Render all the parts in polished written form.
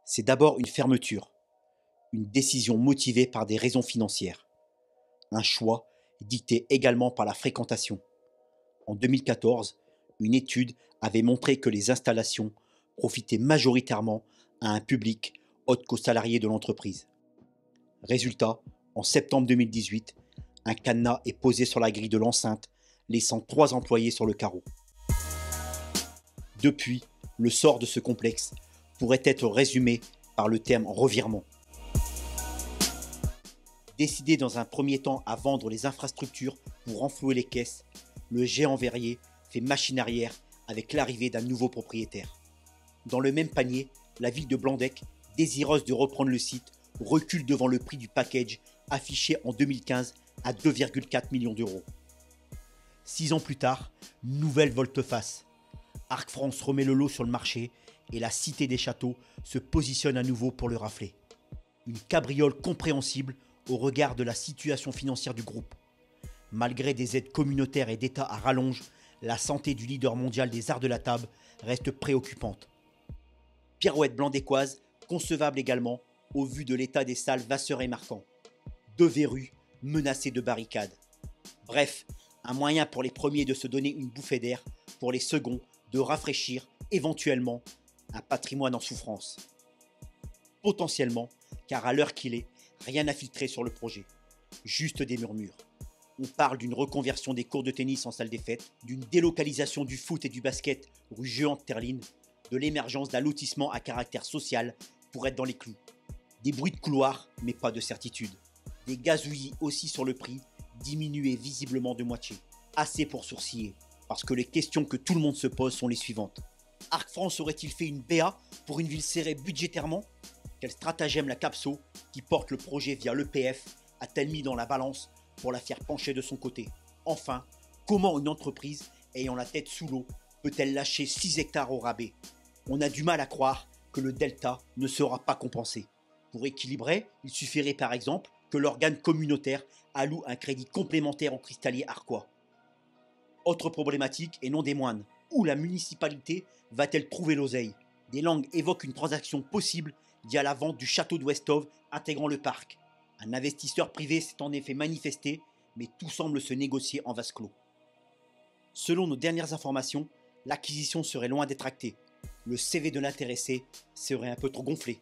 C'est d'abord une fermeture, une décision motivée par des raisons financières, un choix dicté également par la fréquentation. En 2014, une étude avait montré que les installations profitaient majoritairement à un public autre qu'aux salariés de l'entreprise. Résultat, en septembre 2018, un cadenas est posé sur la grille de l'enceinte, laissant 3 employés sur le carreau. Depuis, le sort de ce complexe pourrait être résumé par le terme revirement. Décidé dans un premier temps à vendre les infrastructures pour renflouer les caisses, le géant verrier fait machine arrière avec l'arrivée d'un nouveau propriétaire. Dans le même panier, la ville de Blandec, désireuse de reprendre le site, recule devant le prix du package affiché en 2015 à 2,4 millions d'euros. 6 ans plus tard, nouvelle volte-face. Arc France remet le lot sur le marché et la Cité des Châteaux se positionne à nouveau pour le rafler. Une cabriole compréhensible au regard de la situation financière du groupe. Malgré des aides communautaires et d'État à rallonge, la santé du leader mondial des arts de la table reste préoccupante. Pirouette blandécoise, concevable également, au vu de l'état des salles Vasseur et Marquand. 2 verrues menacées de barricades. Bref, un moyen pour les premiers de se donner une bouffée d'air, pour les seconds de rafraîchir, éventuellement, un patrimoine en souffrance. Potentiellement, car à l'heure qu'il est, rien n'a filtré sur le projet. Juste des murmures. On parle d'une reconversion des cours de tennis en salle des fêtes, d'une délocalisation du foot et du basket rue Jehan-Terline, de l'émergence d'un lotissement à caractère social pour être dans les clous. Des bruits de couloir, mais pas de certitude. Des gazouillis aussi sur le prix, diminués visiblement de moitié. Assez pour sourciller, parce que les questions que tout le monde se pose sont les suivantes. Arc France aurait-il fait une BA pour une ville serrée budgétairement? Quel stratagème la Capso, qui porte le projet via l'EPF, a-t-elle mis dans la balance pour la faire pencher de son côté? Enfin, comment une entreprise ayant la tête sous l'eau peut-elle lâcher 6 hectares au rabais? On a du mal à croire que le delta ne sera pas compensé. Pour équilibrer, il suffirait par exemple que l'organe communautaire alloue un crédit complémentaire aux cristalliers arquois. Autre problématique, et non des moindres, où la municipalité va-t-elle trouver l'oseille? Des langues évoquent une transaction possible via la vente du château de Westhoff intégrant le parc. Un investisseur privé s'est en effet manifesté, mais tout semble se négocier en vase clos. Selon nos dernières informations, l'acquisition serait loin d'être actée. Le CV de l'intéressé serait un peu trop gonflé.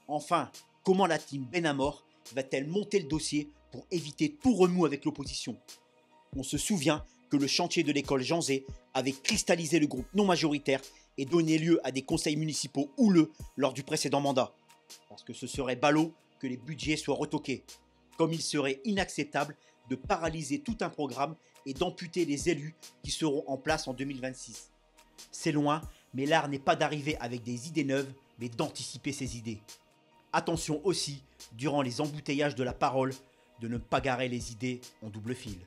Enfin, comment la team Benamor va-t-elle monter le dossier pour éviter tout remous avec l'opposition? On se souvient que le chantier de l'école Jean Zay avait cristallisé le groupe non majoritaire et donné lieu à des conseils municipaux houleux lors du précédent mandat. Parce que ce serait ballot que les budgets soient retoqués. Comme il serait inacceptable de paralyser tout un programme et d'amputer les élus qui seront en place en 2026. C'est loin, mais l'art n'est pas d'arriver avec des idées neuves, mais d'anticiper ces idées. Attention aussi, durant les embouteillages de la parole, de ne pas garer les idées en double fil.